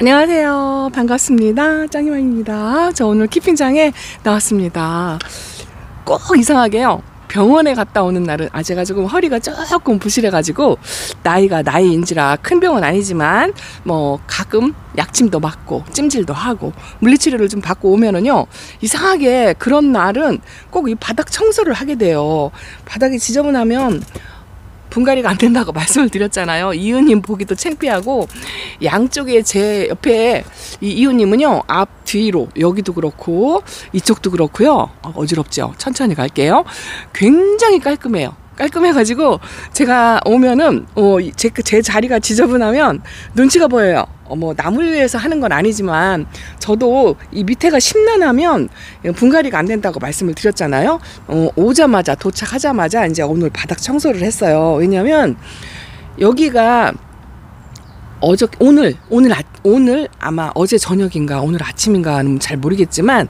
안녕하세요. 반갑습니다. 짱이맘입니다. 저 오늘 키핑장에 나왔습니다. 꼭 이상하게요. 병원에 갔다 오는 날은 제가 조금 허리가 조금 부실해가지고 나이가 나이인지라 큰 병은 아니지만 뭐 가끔 약침도 맞고 찜질도 하고 물리치료를 좀 받고 오면은요, 이상하게 그런 날은 꼭 이 바닥 청소를 하게 돼요. 바닥이 지저분하면 분갈이가 안 된다고 말씀을 드렸잖아요. 이은님 보기도 창피하고, 양쪽에 제 옆에 이 이은님은요, 앞 뒤로 여기도 그렇고 이쪽도 그렇고요. 어지럽죠. 천천히 갈게요. 굉장히 깔끔해요. 깔끔해가지고 제가 오면은 제 자리가 지저분하면 눈치가 보여요. 뭐 나물 위에서 하는 건 아니지만 저도 이 밑에가 심란하면 분갈이가 안 된다고 말씀을 드렸잖아요. 오자마자 도착하자마자 이제 오늘 바닥 청소를 했어요. 왜냐면 여기가 오늘 아마 어제 저녁인가 오늘 아침인가는 잘 모르겠지만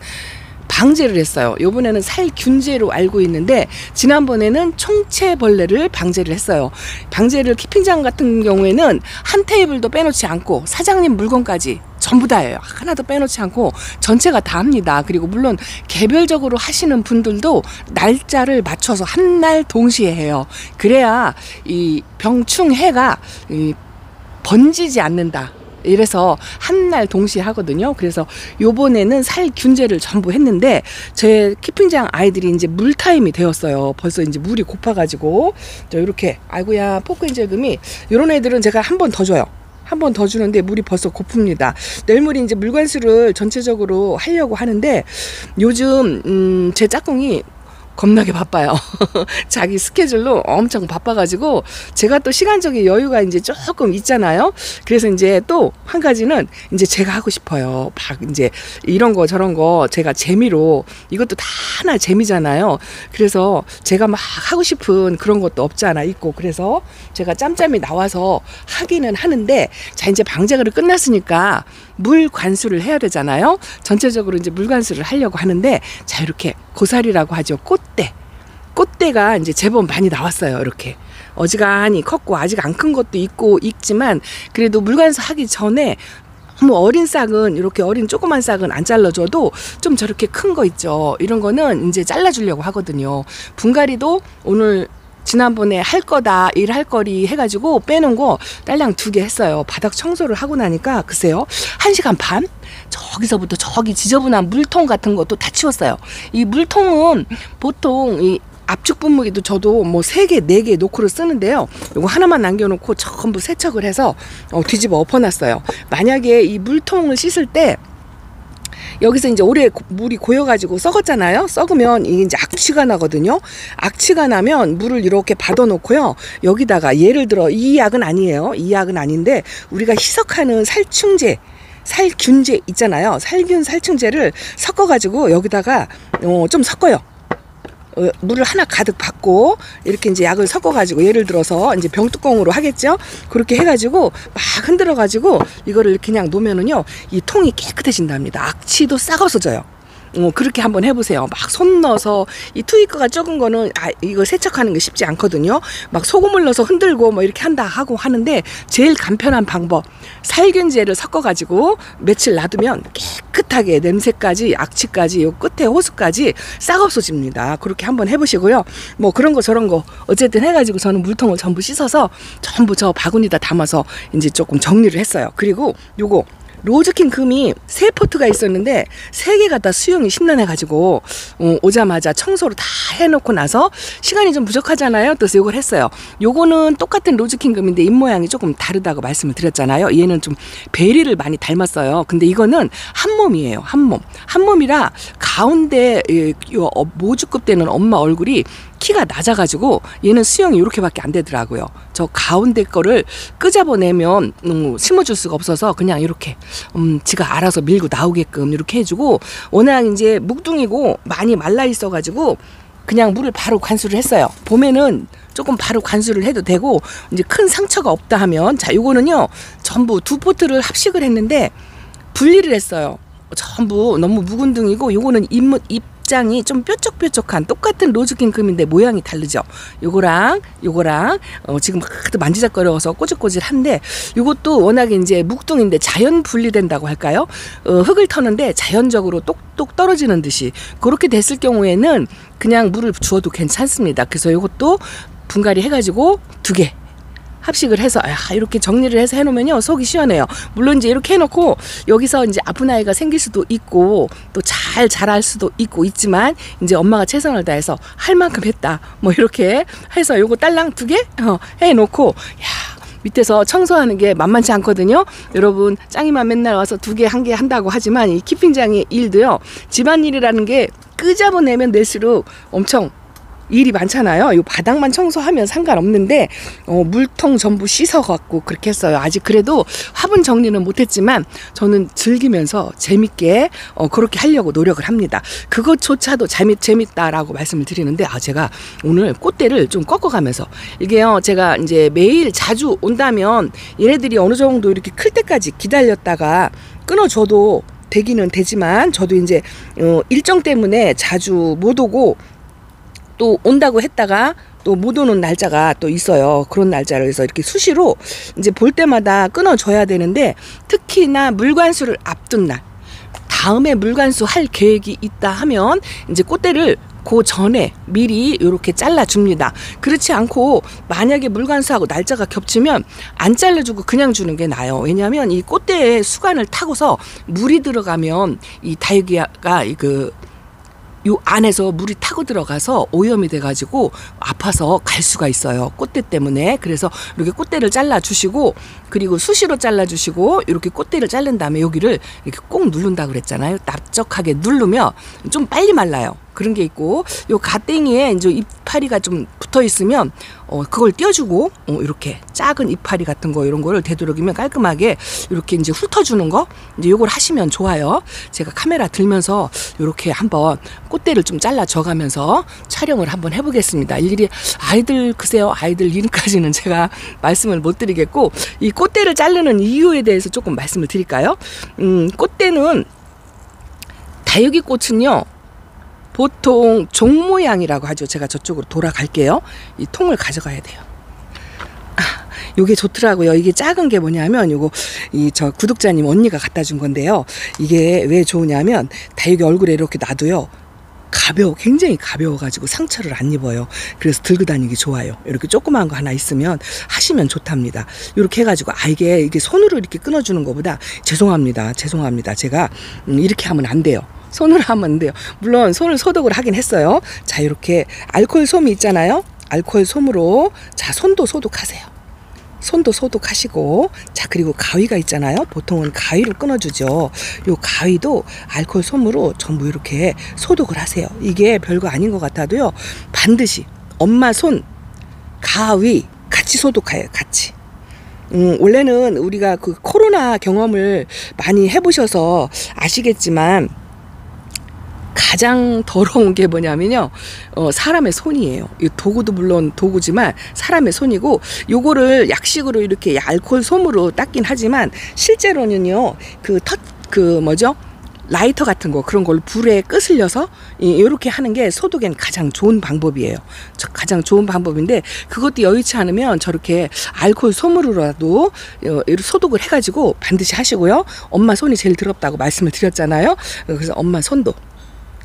방제를 했어요. 요번에는 살균제로 알고 있는데 지난번에는 총체벌레를 방제를 했어요. 방제를 키핑장 같은 경우에는 한 테이블도 빼놓지 않고 사장님 물건까지 전부 다예요. 하나도 빼놓지 않고 전체가 다 합니다. 그리고 물론 개별적으로 하시는 분들도 날짜를 맞춰서 한 날 동시에 해요. 그래야 이 병충해가 번지지 않는다. 이래서 한 날 동시에 하거든요. 그래서 요번에는 살균제를 전부 했는데 제 키핑장 아이들이 이제 물 타임이 되었어요. 벌써 이제 물이 고파가지고 이렇게 아이고야 포크인젤금이 이런 애들은 제가 한 번 더 줘요. 한 번 더 주는데 물이 벌써 고픕니다. 내일물이 이제 물관수를 전체적으로 하려고 하는데 요즘 제 짝꿍이 겁나게 바빠요. 자기 스케줄로 엄청 바빠가지고 제가 또 시간적인 여유가 이제 조금 있잖아요. 그래서 이제 또 한 가지는 이제 제가 하고 싶어요. 막 이제 이런 거 저런 거 제가 재미로, 이것도 다 하나 재미잖아요. 그래서 제가 막 하고 싶은 그런 것도 없지 않아 있고, 그래서 제가 짬짬이 나와서 하기는 하는데, 자 이제 방제가 끝났으니까 물 관수를 해야 되잖아요. 전체적으로 이제 물 관수를 하려고 하는데, 자 이렇게 고사리라고 하죠. 꽃대가 이제 제법 많이 나왔어요. 이렇게 어지간히 컸고 아직 안 큰 것도 있지만 그래도 물관수 하기 전에 뭐 어린 싹은 이렇게 어린 조그만 싹은 안 잘라줘도 좀 저렇게 큰 거 있죠. 이런 거는 이제 잘라주려고 하거든요. 분갈이도 오늘 지난번에 할 거다, 일할 거리 해가지고 빼놓은 거 딸랑 2개 했어요. 바닥 청소를 하고 나니까 글쎄요, 1시간 반? 저기서부터 저기 지저분한 물통 같은 것도 다 치웠어요. 이 물통은 보통 이 압축 분무기도 저도 뭐 3개, 4개 노크를 쓰는데요. 요거 하나만 남겨놓고 전부 세척을 해서 뒤집어 엎어놨어요. 만약에 이 물통을 씻을 때 여기서 이제 오래 물이 고여가지고 썩었잖아요. 썩으면 이게 이제 악취가 나거든요. 악취가 나면 물을 이렇게 받아놓고요. 여기다가 예를 들어 이 약은 아니에요. 이 약은 아닌데 우리가 희석하는 살충제, 살균제 있잖아요. 살균제를 섞어가지고 여기다가 좀 섞어요. 물을 하나 가득 받고 이렇게 이제 약을 섞어가지고, 예를 들어서 이제 병뚜껑으로 하겠죠. 그렇게 해가지고 막 흔들어가지고 이거를 그냥 놓으면은요, 이 통이 깨끗해진답니다. 악취도 싹 없어져요. 그렇게 한번 해보세요. 막 손 넣어서 이 투이커가 적은 거는 이거 세척하는 게 쉽지 않거든요. 막 소금을 넣어서 흔들고 뭐 이렇게 한다 하고 하는데, 제일 간편한 방법, 살균제를 섞어가지고 며칠 놔두면 깨끗하게 냄새까지 악취까지 요 끝에 호수까지 싹 없어집니다. 그렇게 한번 해보시고요. 뭐 그런 거 저런 거 어쨌든 해가지고 저는 물통을 전부 씻어서 전부 저 바구니에다 담아서 이제 조금 정리를 했어요. 그리고 요거 로즈킹 금이 3포트가 있었는데 3개가 다 수용이 심란해가지고 오자마자 청소를 다 해놓고 나서 시간이 좀 부족하잖아요. 그래서 이걸 했어요. 요거는 똑같은 로즈킹 금인데 입모양이 조금 다르다고 말씀을 드렸잖아요. 얘는 좀 베리를 많이 닮았어요. 근데 이거는 한 몸이에요. 한 몸이라 가운데 모주급 되는 엄마 얼굴이 키가 낮아가지고 얘는 수영이 이렇게밖에 안 되더라고요. 저 가운데 거를 끄집어내면 심어줄 수가 없어서 그냥 이렇게 지가 알아서 밀고 나오게끔 이렇게 해주고, 워낙 이제 묵둥이고 많이 말라 있어가지고 그냥 물을 바로 관수를 했어요. 봄에는 조금 바로 관수를 해도 되고, 이제 큰 상처가 없다 하면, 자 요거는요 전부 2포트를 합식을 했는데 분리를 했어요. 전부 너무 묵은둥이고, 요거는 잎 잎장이 좀 뾰족뾰족한 똑같은 로즈킹금인데 모양이 다르죠. 요거랑 지금 하도 만지작거려서 꼬질꼬질한데 요것도 워낙에 이제 묵둥인데 자연 분리된다고 할까요? 흙을 터는데 자연적으로 똑똑 떨어지는 듯이 그렇게 됐을 경우에는 그냥 물을 주어도 괜찮습니다. 그래서 요것도 분갈이 해가지고 2개 합식을 해서 이렇게 정리를 해서 해놓으면요 속이 시원해요. 물론 이제 이렇게 해놓고 여기서 이제 아픈 아이가 생길 수도 있고 또 잘 자랄 수도 있고 있지만 이제 엄마가 최선을 다해서 할 만큼 했다 뭐 이렇게 해서 요거 딸랑 2개 해놓고 밑에서 청소하는 게 만만치 않거든요. 여러분 짱이만 맨날 와서 2개 1개 한다고 하지만 이 키핑장의 일도요 집안일이라는 게 끄잡아내면 낼수록 엄청 일이 많잖아요. 이 바닥만 청소하면 상관없는데 물통 전부 씻어갖고 그렇게 했어요. 아직 그래도 화분 정리는 못했지만 저는 즐기면서 재밌게 그렇게 하려고 노력을 합니다. 그것조차도 재밌다라고 말씀을 드리는데 제가 오늘 꽃대를 좀 꺾어가면서 이게요 제가 이제 매일 자주 온다면 얘네들이 어느 정도 이렇게 클 때까지 기다렸다가 끊어줘도 되기는 되지만 저도 이제 일정 때문에 자주 못 오고 또 온다고 했다가 또 못 오는 날짜가 또 있어요. 그런 날짜를 해서 이렇게 수시로 이제 볼 때마다 끊어줘야 되는데 특히나 물관수를 앞둔 날 다음에 물관수 할 계획이 있다 하면 이제 꽃대를 그 전에 미리 이렇게 잘라줍니다. 그렇지 않고 만약에 물관수하고 날짜가 겹치면 안 잘라주고 그냥 주는 게 나아요. 왜냐하면 이 꽃대에 수관을 타고서 물이 들어가면 이 다육이가 요 안에서 물이 타고 들어가서 오염이 돼가지고 아파서 갈 수가 있어요. 꽃대 때문에. 그래서 이렇게 꽃대를 잘라주시고 그리고 수시로 잘라주시고 이렇게 꽃대를 자른 다음에 여기를 이렇게 꼭 누른다 그랬잖아요. 납작하게 누르면 좀 빨리 말라요. 그런 게 있고 요 가땡이에 이제 이파리가 좀 붙어 있으면 그걸 띄워주고 이렇게 작은 이파리 같은 거 이런 거를 되도록이면 깔끔하게 이렇게 이제 훑어주는 거 이제 요걸 하시면 좋아요. 제가 카메라 들면서 이렇게 한번 꽃대를 좀 잘라 줘가면서 촬영을 한번 해보겠습니다. 일일이 글쎄요 아이들 이름까지는 제가 말씀을 못 드리겠고 이 꽃대를 자르는 이유에 대해서 조금 말씀을 드릴까요? 꽃대는 다육이 꽃은요 보통 종 모양이라고 하죠. 제가 저쪽으로 돌아갈게요. 이 통을 가져가야 돼요. 요게 좋더라고요. 이게 작은 게 뭐냐면 요거 저 구독자님 언니가 갖다 준 건데요. 이게 왜 좋으냐면 다육이 얼굴에 이렇게 놔도요. 굉장히 가벼워가지고 상처를 안 입어요. 그래서 들고 다니기 좋아요. 이렇게 조그만 거 하나 있으면 하시면 좋답니다. 이렇게 해가지고 이게 손으로 이렇게 끊어주는 것보다 죄송합니다. 제가 이렇게 하면 안 돼요. 손으로 하면 안 돼요. 물론 손을 소독을 하긴 했어요. 자 이렇게 알코올 솜이 있잖아요. 알코올 솜으로 자 손도 소독하세요. 손도 소독하시고 자 그리고 가위가 있잖아요. 보통은 가위를 끊어주죠. 요 가위도 알코올 솜으로 전부 이렇게 소독을 하세요. 이게 별거 아닌 것 같아도요. 반드시 엄마 손, 가위 같이 소독해요. 같이. 원래는 우리가 그 코로나 경험을 많이 해보셔서 아시겠지만 가장 더러운 게 뭐냐면요 사람의 손이에요. 이 도구도 물론 도구지만 사람의 손이고 요거를 약식으로 이렇게 알코올 솜으로 닦긴 하지만 실제로는요 라이터 같은 거 그런 걸로 불에 끄슬려서 이렇게 하는 게 소독엔 가장 좋은 방법이에요. 가장 좋은 방법인데 그것도 여의치 않으면 저렇게 알코올 솜으로라도 소독을 해가지고 반드시 하시고요. 엄마 손이 제일 더럽다고 말씀을 드렸잖아요. 그래서 엄마 손도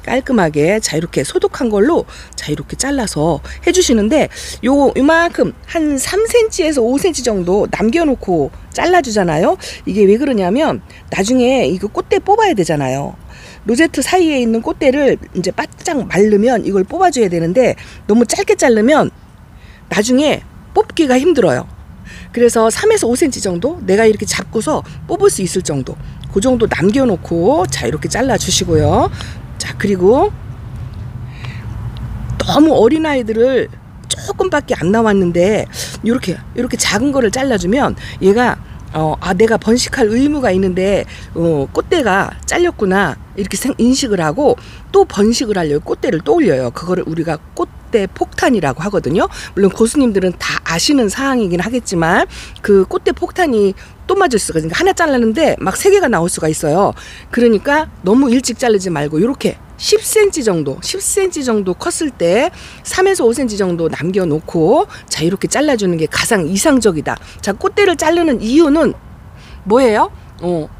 깔끔하게 자 이렇게 소독한 걸로 자 이렇게 잘라서 해주시는데 요만큼 한 3cm에서 5cm 정도 남겨놓고 잘라주잖아요. 이게 왜 그러냐면 나중에 이거 꽃대 뽑아야 되잖아요. 로제트 사이에 있는 꽃대를 이제 바짝 마르면 이걸 뽑아줘야 되는데 너무 짧게 자르면 나중에 뽑기가 힘들어요. 그래서 3에서 5cm 정도 내가 이렇게 잡고서 뽑을 수 있을 정도 그 정도 남겨놓고 자 이렇게 잘라주시고요. 자 그리고 너무 어린아이들을 조금밖에 안 나왔는데 이렇게 작은 거를 잘라주면 얘가 내가 번식할 의무가 있는데 꽃대가 잘렸구나 이렇게 인식을 하고 또 번식을 하려고 꽃대를 또 올려요. 그거를 우리가 꽃대 폭탄이라고 하거든요. 물론 고수님들은 다 아시는 사항이긴 하겠지만 그 꽃대 폭탄이 또 맞을 수가 있으니까 하나 잘랐는데 막 3개가 나올 수가 있어요. 그러니까 너무 일찍 자르지 말고 이렇게 10cm 정도, 10cm 정도 컸을 때 3에서 5cm 정도 남겨놓고 자 이렇게 잘라주는 게 가장 이상적이다. 자 꽃대를 자르는 이유는 뭐예요?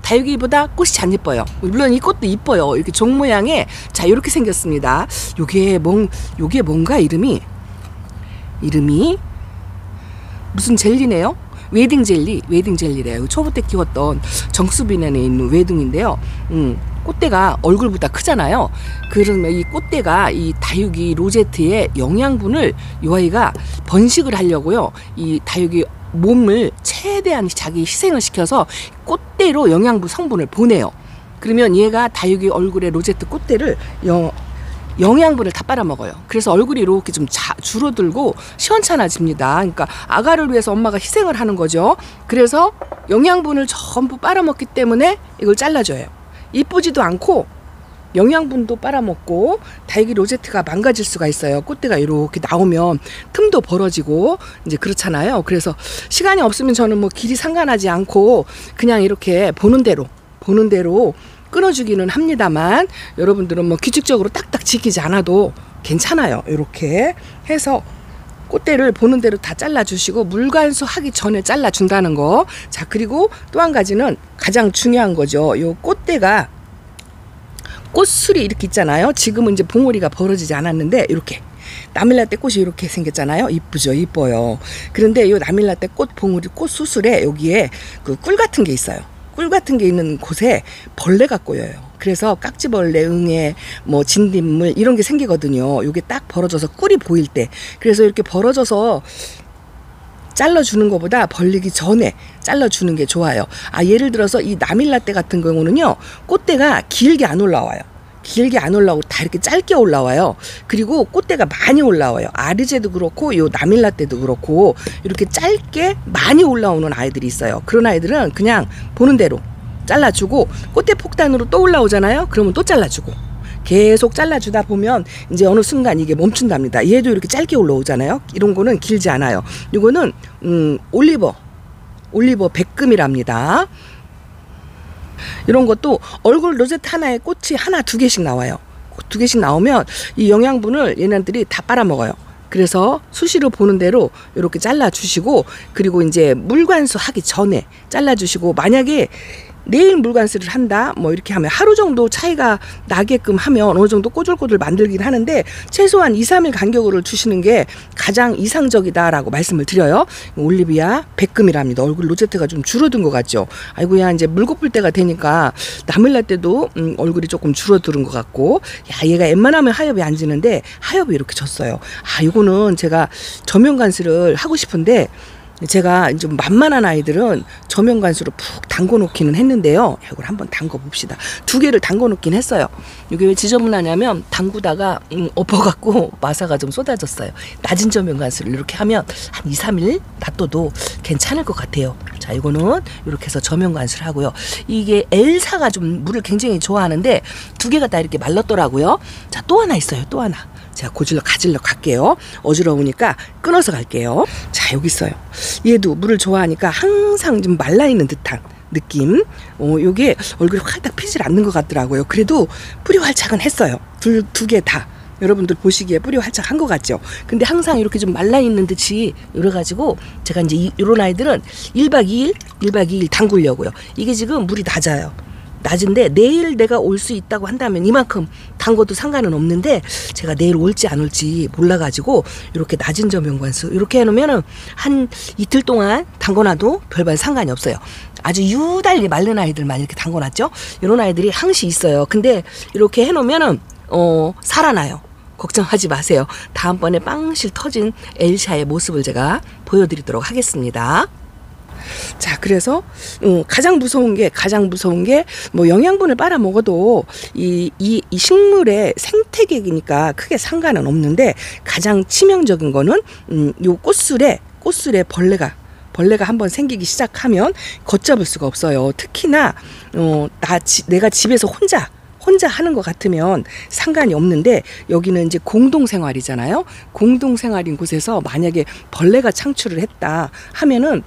다육이보다 꽃이 잘 예뻐요. 물론 이 꽃도 이뻐요. 이렇게 종 모양의 자 이렇게 생겼습니다. 요게 뭔가 이름이 무슨 젤리네요. 웨딩 젤리래요. 초보 때 키웠던 정수빈안에 있는 웨딩인데요. 꽃대가 얼굴보다 크잖아요. 그러면 이 꽃대가 이 다육이 로제트의 영양분을 이 아이가 번식을 하려고요. 이 다육이 몸을 최대한 자기 희생을 시켜서 꽃대로 영양분 성분을 보내요. 그러면 얘가 다육이 얼굴에 로제트 꽃대를 영양분을 다 빨아먹어요. 그래서 얼굴이 이렇게 좀 줄어들고 시원찮아집니다. 그러니까 아가를 위해서 엄마가 희생을 하는 거죠. 그래서 영양분을 전부 빨아먹기 때문에 이걸 잘라줘요. 이쁘지도 않고 영양분도 빨아먹고 다육이 로제트가 망가질 수가 있어요. 꽃대가 이렇게 나오면 틈도 벌어지고 이제 그렇잖아요. 그래서 시간이 없으면 저는 뭐 길이 상관하지 않고 그냥 이렇게 보는 대로 끊어주기는 합니다만 여러분들은 뭐 규칙적으로 딱딱 지키지 않아도 괜찮아요. 이렇게 해서 꽃대를 보는 대로 다 잘라주시고 물관수 하기 전에 잘라준다는 거. 자 그리고 또 한 가지는 가장 중요한 거죠. 요 꽃대가 꽃술이 이렇게 있잖아요. 지금은 이제 봉오리가 벌어지지 않았는데 이렇게 나밀라떼 꽃이 이렇게 생겼잖아요. 이쁘죠, 이뻐요. 그런데 요 나밀라떼 꽃 봉오리 꽃 수술에 여기에 그 꿀 같은 게 있어요. 꿀 같은 게 있는 곳에 벌레가 꼬여요. 그래서 깍지벌레, 응애, 뭐 진딧물 이런 게 생기거든요. 요게 딱 벌어져서 꿀이 보일 때. 그래서 이렇게 벌어져서 잘라주는 것보다 벌리기 전에 잘라주는 게 좋아요. 예를 들어서 이 나밀라떼 같은 경우는요, 꽃대가 길게 안 올라와요. 길게 안 올라오고 다 이렇게 짧게 올라와요. 그리고 꽃대가 많이 올라와요. 아르제도 그렇고 요 나밀라떼도 그렇고 이렇게 짧게 많이 올라오는 아이들이 있어요. 그런 아이들은 그냥 보는 대로 잘라주고 꽃대 폭탄으로 또 올라오잖아요. 그러면 또 잘라주고 계속 잘라주다 보면 이제 어느 순간 이게 멈춘답니다. 얘도 이렇게 짧게 올라오잖아요. 이런 거는 길지 않아요. 이거는 올리버 백금이랍니다. 이런 것도 얼굴 로제트 하나에 꽃이 하나 두 개씩 나와요. 두 개씩 나오면 이 영양분을 얘네들이 다 빨아먹어요. 그래서 수시로 보는 대로 이렇게 잘라주시고 그리고 이제 물관수 하기 전에 잘라주시고 만약에 내일 물관수를 한다 뭐 이렇게 하면 하루 정도 차이가 나게끔 하면 어느 정도 꼬들꼬들 만들긴 하는데 최소한 2-3일 간격으로 주시는 게 가장 이상적이다라고 말씀을 드려요. 올리비아 백금이랍니다. 얼굴 로제트가 좀 줄어든 것 같죠. 아이고야 이제 물 고플 때가 되니까 나밀라떼도 얼굴이 조금 줄어드는 것 같고 야 얘가 웬만하면 하엽이 안 지는데 하엽이 이렇게 졌어요. 이거는 제가 저면관수를 하고 싶은데 제가 좀 만만한 아이들은 저면관수로 푹 담궈 놓기는 했는데요. 이걸 한번 담궈 봅시다. 2개를 담궈 놓긴 했어요. 이게 왜 지저분하냐면 담그다가 엎어갖고 마사가 좀 쏟아졌어요. 낮은 저면관수를 이렇게 하면 한 2-3일 놔둬도 괜찮을 것 같아요. 자, 이거는 이렇게 해서 저면관수를 하고요. 이게 엘사가 좀 물을 굉장히 좋아하는데 2개가 다 이렇게 말랐더라고요. 자, 또 하나 있어요. 또 하나. 제가 가지러 갈게요. 어지러우니까 끊어서 갈게요. 자, 여기 있어요. 얘도 물을 좋아하니까 항상 좀 말라있는 듯한 느낌. 요게 얼굴이 활짝 피질 않는 것 같더라고요. 그래도 뿌리 활착은 했어요. 두 개 다. 여러분들 보시기에 뿌리 활착한 것 같죠? 근데 항상 이렇게 좀 말라있는 듯이 이래가지고 제가 이제 이런 아이들은 1박 2일 담그려고요. 이게 지금 물이 낮은데 내일 내가 올 수 있다고 한다면 이만큼 담궈도 상관은 없는데 제가 내일 올지 안 올지 몰라가지고 이렇게 낮은 저면관수 이렇게 해놓으면 한 이틀 동안 담궈놔도 별반 상관이 없어요. 아주 유달리 마른 아이들만 이렇게 담궈놨죠. 이런 아이들이 항시 있어요. 근데 이렇게 해놓으면 살아나요. 걱정하지 마세요. 다음번에 빵실 터진 엘샤의 모습을 제가 보여드리도록 하겠습니다. 자, 그래서 가장 무서운 게 뭐 영양분을 빨아 먹어도 이 식물의 생태계이니까 크게 상관은 없는데 가장 치명적인 거는 요 꽃술에 벌레가 한번 생기기 시작하면 걷잡을 수가 없어요. 특히나 내가 집에서 혼자 하는 것 같으면 상관이 없는데 여기는 이제 공동생활이잖아요. 공동생활인 곳에서 만약에 벌레가 창출을 했다 하면은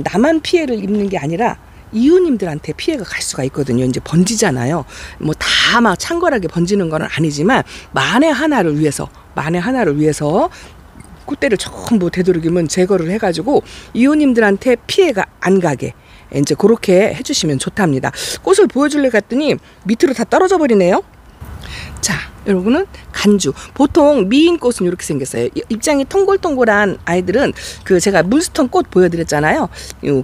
나만 피해를 입는 게 아니라 이웃님들한테 피해가 갈 수가 있거든요. 이제 번지잖아요. 뭐 다 막 창궐하게 번지는 건 아니지만 만에 하나를 위해서 꽃대를 전부 되도록이면 제거를 해가지고 이웃님들한테 피해가 안 가게 이제 그렇게 해주시면 좋답니다. 꽃을 보여줄래 갔더니 밑으로 다 떨어져 버리네요. 자, 여러분은 간주. 보통 미인 꽃은 이렇게 생겼어요. 입장이 통골통골한 아이들은 그 제가 문스톤 꽃 보여드렸잖아요.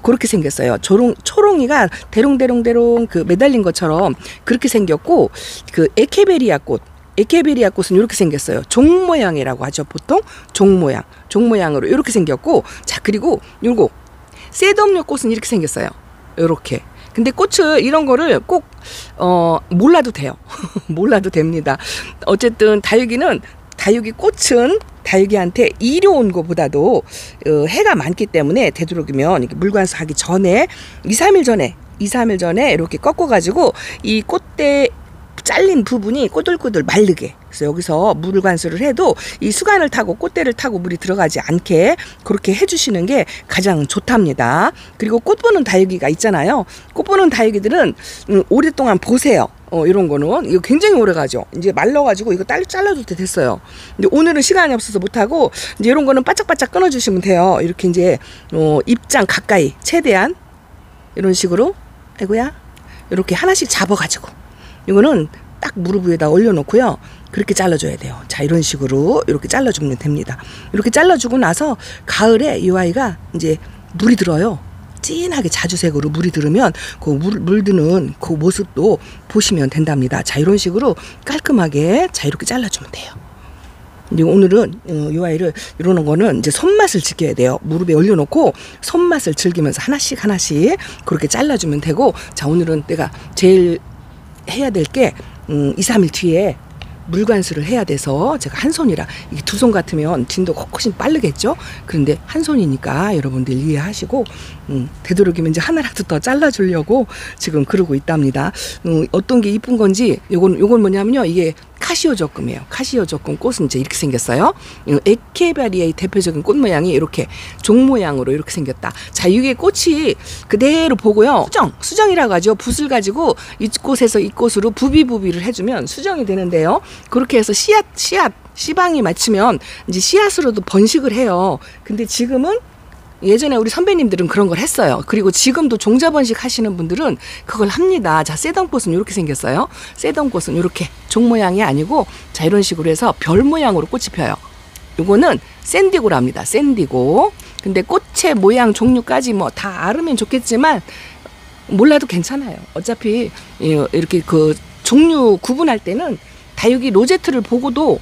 그렇게 생겼어요. 초롱이가 대롱대롱대롱 그 매달린 것처럼 그렇게 생겼고, 그 에케베리아 꽃은 이렇게 생겼어요. 종 모양이라고 하죠. 보통 종 모양으로 이렇게 생겼고, 자, 그리고 요거 셋업류 꽃은 이렇게 생겼어요. 요렇게. 근데 꽃을 이런 거를 꼭 몰라도 돼요. 몰라도 됩니다. 어쨌든 다육이 꽃은 다육이한테 이리 온 것보다도 해가 많기 때문에 되도록이면 이렇게 물관수 하기 전에 2-3일 전에 이렇게 꺾어가지고 이 꽃대 잘린 부분이 꼬들꼬들 마르게, 그래서 여기서 물관수를 해도 이 수간을 타고 꽃대를 타고 물이 들어가지 않게 그렇게 해주시는 게 가장 좋답니다. 그리고 꽃 보는 다육이가 있잖아요. 꽃 보는 다육이들은 오랫동안 보세요. 이런 거는 이거 굉장히 오래 가죠. 이제 말라가지고 이거 잘라줄 때 됐어요. 근데 오늘은 시간이 없어서 못하고 이제 이런 거는 바짝바짝 끊어주시면 돼요. 이렇게 이제 입장 가까이 최대한 이런 식으로, 아이고야, 이렇게 하나씩 잡아가지고 이거는 딱 무릎 위에다 올려놓고요. 그렇게 잘라줘야 돼요. 자, 이런 식으로 이렇게 잘라주면 됩니다. 이렇게 잘라주고 나서 가을에 이 아이가 이제 물이 들어요. 진하게 자주색으로 물이 들으면 그 물드는 그 모습도 보시면 된답니다. 자, 이런 식으로 깔끔하게 자 이렇게 잘라주면 돼요. 이제 오늘은 이 아이를 이러는 거는 이제 손맛을 지켜야 돼요. 무릎에 올려놓고 손맛을 즐기면서 하나씩 그렇게 잘라주면 되고, 자, 오늘은 내가 제일 해야 될 게 2-3일 뒤에 물관수를 해야 돼서 제가 한 손이라, 이게 두 손 같으면 진도 훨씬 빠르겠죠. 그런데 한 손이니까 여러분들 이해하시고 되도록이면 이제 하나라도 더 잘라주려고 지금 그러고 있답니다. 어떤 게 이쁜 건지, 요건 뭐냐면요, 이게 카시오 적금이에요. 카시오 적금 꽃은 이제 이렇게 생겼어요. 에케베리아의 대표적인 꽃 모양이 이렇게 종 모양으로 이렇게 생겼다. 자, 이게 꽃이 그대로 보고요. 수정이라고 하죠. 붓을 가지고 이 꽃에서 이 꽃으로 부비를 해주면 수정이 되는데요. 그렇게 해서 씨방이 맞추면 이제 씨앗으로도 번식을 해요. 근데 지금은, 예전에 우리 선배님들은 그런 걸 했어요. 그리고 지금도 종자번식 하시는 분들은 그걸 합니다. 자, 쇠덩꽃은 이렇게 생겼어요. 쇠덩꽃은 이렇게 종 모양이 아니고, 자, 이런 식으로 해서 별 모양으로 꽃이 펴요. 요거는 샌디고랍니다. 샌디고. 근데 꽃의 모양 종류까지 뭐 다 알으면 좋겠지만 몰라도 괜찮아요. 어차피 이렇게 그 종류 구분할 때는 다육이 로제트를 보고도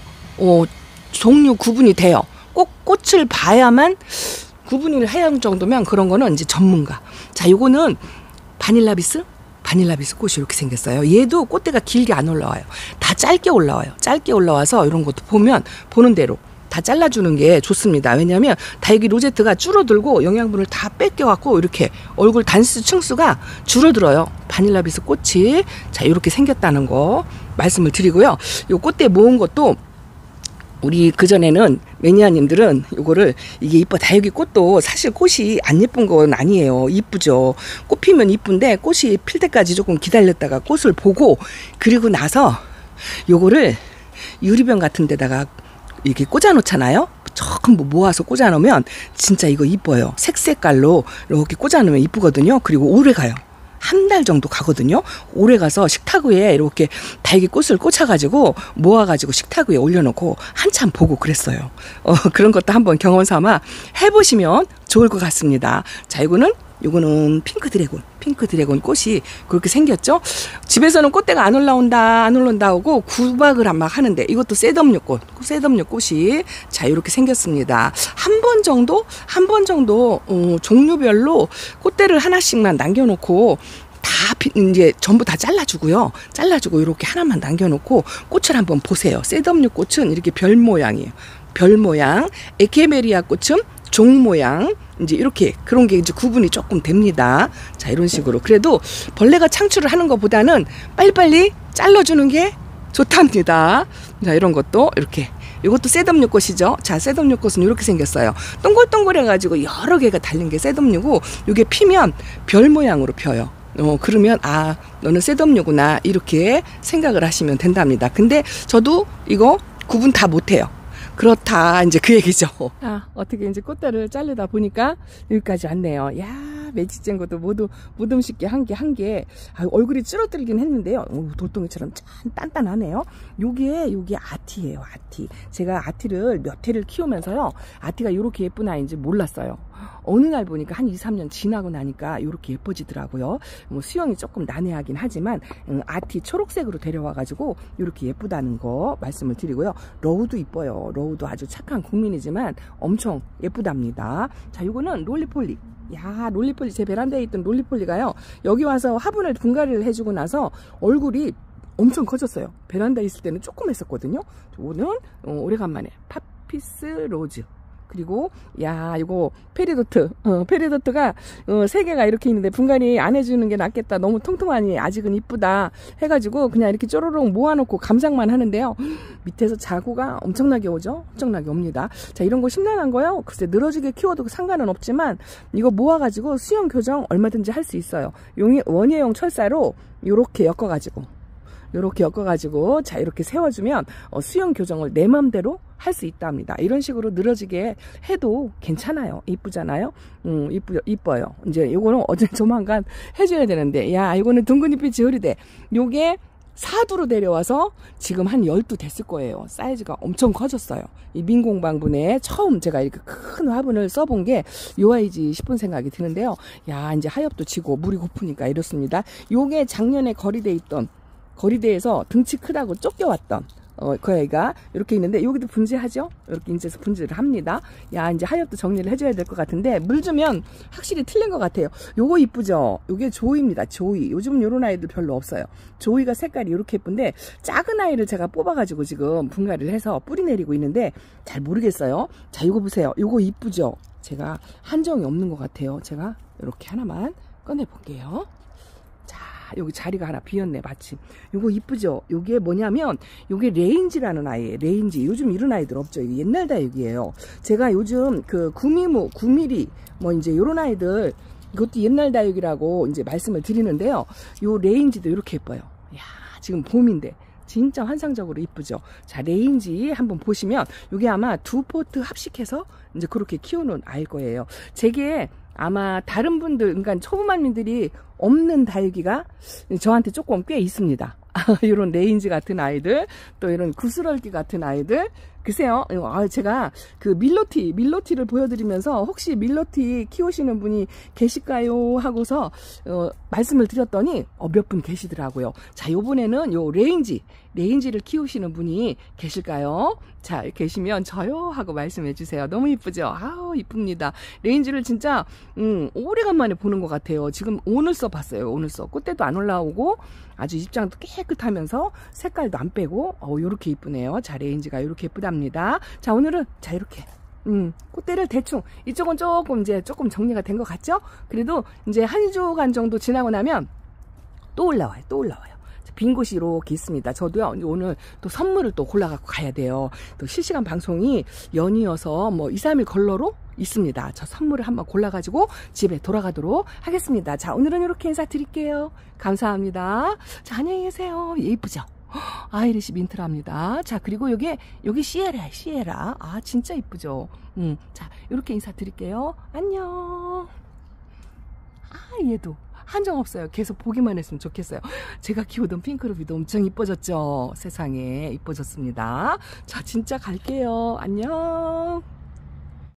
종류 구분이 돼요. 꼭 꽃을 봐야만 구분을 해야 할 정도면 그런 거는 이제 전문가. 자, 요거는 바닐라비스 꽃이 이렇게 생겼어요. 얘도 꽃대가 길게 안 올라와요. 다 짧게 올라와요. 짧게 올라와서 이런 것도 보는 대로 다 잘라주는 게 좋습니다. 왜냐하면 다육이 로제트가 줄어들고 영양분을 다 뺏겨갖고 이렇게 얼굴 단수 층수가 줄어들어요. 바닐라비스 꽃이 자 이렇게 생겼다는 거 말씀을 드리고요. 요 꽃대 모은 것도 우리 그전에는 매니아님들은 요거를, 이게 이뻐, 다육이 꽃도 사실 꽃이 안 예쁜 건 아니에요. 이쁘죠. 꽃 피면 이쁜데 꽃이 필 때까지 조금 기다렸다가 꽃을 보고, 그리고 나서 요거를 유리병 같은 데다가 이렇게 꽂아 놓잖아요. 조금 모아서 꽂아 놓으면 진짜 이거 이뻐요. 색깔로 이렇게 꽂아 놓으면 이쁘거든요. 그리고 오래 가요. 한 달 정도 가거든요. 오래 가서 식탁 위에 이렇게 다육이 꽃을 꽂아가지고 모아가지고 식탁 위에 올려놓고 한참 보고 그랬어요. 그런 것도 한번 경험 삼아 해보시면 좋을 것 같습니다. 자, 요거는 핑크 드래곤 꽃이 그렇게 생겼죠. 집에서는 꽃대가 안 올라온다 하고 구박을 막 하는데, 이것도 셋업류 꽃이 자 이렇게 생겼습니다. 한 번 정도 종류별로 꽃대를 하나씩만 남겨놓고 다 이제 전부 다 잘라주고 이렇게 하나만 남겨놓고 꽃을 한번 보세요. 셋업류 꽃은 이렇게 별 모양이에요. 별 모양. 에케메리아 꽃은 종 모양. 이제 이렇게 그런 게 이제 구분이 조금 됩니다. 자, 이런 식으로. 그래도 벌레가 창출을 하는 것보다는 빨리빨리 잘라주는 게 좋답니다. 자, 이런 것도 이렇게 이것도 셋업육꽃이죠. 자, 셋업육꽃은 이렇게 생겼어요. 동글동글해가지고 여러 개가 달린 게 셋업육이고, 이게 피면 별 모양으로 펴요. 그러면 아, 너는 셋업류구나 이렇게 생각을 하시면 된답니다. 근데 저도 이거 구분 다 못해요. 그렇다 이제 그 얘기죠. 아, 어떻게 이제 꽃대를 자르다 보니까 여기까지 왔네요. 야, 매직쟁거도 모두 무덤쉽게 한 개. 아, 얼굴이 찌러들긴 했는데요. 돌덩이처럼 짠 단단하네요. 요게 아티예요. 아티. 제가 아티를 몇 해를 키우면서요, 아티가 이렇게 예쁜 아이인지 몰랐어요. 어느 날 보니까 한 2, 3년 지나고 나니까 이렇게 예뻐지더라고요. 뭐 수영이 조금 난해하긴 하지만 아티 초록색으로 데려와가지고 이렇게 예쁘다는 거 말씀을 드리고요. 러우도 이뻐요. 러우도 아주 착한 국민이지만 엄청 예쁘답니다. 자, 요거는 롤리폴리. 야, 롤리폴리, 제 베란다에 있던 롤리폴리가요, 여기 와서 화분을 분갈이를 해주고 나서 얼굴이 엄청 커졌어요. 베란다에 있을 때는 조금 했었거든요. 오늘 오래간만에 파피스 로즈. 그리고 야, 이거 페리도트가 3개가 이렇게 있는데 분갈이 안 해주는 게 낫겠다. 너무 통통하니 아직은 이쁘다 해가지고 그냥 이렇게 쪼로록 모아놓고 감상만 하는데요. 밑에서 자구가 엄청나게 오죠. 엄청나게 옵니다. 자, 이런 거 심란한 거요. 글쎄 늘어지게 키워도 상관은 없지만 이거 모아가지고 수영 교정 얼마든지 할 수 있어요. 원예용 철사로 요렇게 엮어가지고 자, 이렇게 세워주면 수영 교정을 내 맘대로 할 수 있답니다. 이런 식으로 늘어지게 해도 괜찮아요. 이쁘잖아요. 이뻐요. 이제 요거는 조만간 해줘야 되는데, 야, 이거는 둥근잎이 흐리대. 요게 사두로 내려와서 지금 한 12 됐을 거예요. 사이즈가 엄청 커졌어요. 이 민공방분에 처음 제가 이렇게 큰 화분을 써본 게 요 아이지 싶은 생각이 드는데요. 야, 이제 하엽도 지고 물이 고프니까 이렇습니다. 요게 작년에 거리대에서 등치 크다고 쫓겨왔던 그 애가 이렇게 있는데, 여기도 분지하죠? 이렇게 인제서 분지를 합니다. 야, 이제 하엽도 정리를 해줘야 될 것 같은데, 물 주면 확실히 틀린 것 같아요. 요거 이쁘죠? 요게 조이입니다. 조이. 요즘은 요런 아이들 별로 없어요. 조이가 색깔이 이렇게 예쁜데, 작은 아이를 제가 뽑아가지고 지금 분갈이를 해서 뿌리 내리고 있는데 잘 모르겠어요. 자, 요거 보세요. 요거 이쁘죠? 제가 한정이 없는 것 같아요. 제가 이렇게 하나만 꺼내 볼게요. 여기 자리가 하나 비었네, 마침. 요거 이쁘죠? 요게 뭐냐면, 요게 레인지라는 아이예요. 레인지. 요즘 이런 아이들 없죠? 이게 옛날 다육이에요. 제가 요즘 그 9mm, 뭐 이제 요런 아이들, 이것도 옛날 다육이라고 이제 말씀을 드리는데요. 요 레인지도 이렇게 예뻐요. 야, 지금 봄인데. 진짜 환상적으로 이쁘죠? 자, 레인지 한번 보시면, 요게 아마 2포트 합식해서 이제 그렇게 키우는 아이일 거예요. 제게 아마 다른 분들, 그러니까 초보만민들이 없는 다육이가 저한테 조금 꽤 있습니다. 이런 레인지 같은 아이들, 또 이런 구스럴기 같은 아이들. 글쎄요, 제가 그 밀러티를 보여드리면서 혹시 밀러티 키우시는 분이 계실까요? 하고서 말씀을 드렸더니 몇 분 계시더라고요. 자, 요번에는 요 레인지를 키우시는 분이 계실까요? 자, 계시면 저요 하고 말씀해 주세요. 너무 이쁘죠? 아우, 이쁩니다. 레인지를 진짜 오래간만에 보는 것 같아요. 지금 오늘 써 봤어요. 오늘 써. 꽃대도 안 올라오고 아주 입장도 깨끗하면서 색깔도 안 빼고 요렇게 이쁘네요. 자, 레인지가 요렇게 예쁘답니다. 자, 오늘은 자, 이렇게 꽃대를 대충, 이쪽은 조금 정리가 된 것 같죠? 그래도 이제 한 주간 정도 지나고 나면 또 올라와요. 빈 곳이 이렇게 있습니다. 저도요, 오늘 또 선물을 또 골라갖고 가야 돼요. 또 실시간 방송이 연이어서 뭐 2, 3일 걸러로 있습니다. 저 선물을 한번 골라가지고 집에 돌아가도록 하겠습니다. 자, 오늘은 이렇게 인사드릴게요. 감사합니다. 자, 안녕히 계세요. 예쁘죠? 아이리시 민트랍니다. 자, 그리고 여기 시에라. 아, 진짜 이쁘죠? 자, 이렇게 인사드릴게요. 안녕. 아, 얘도 한정 없어요. 계속 보기만 했으면 좋겠어요. 제가 키우던 핑크루비도 엄청 이뻐졌죠? 세상에 이뻐졌습니다. 자, 진짜 갈게요. 안녕.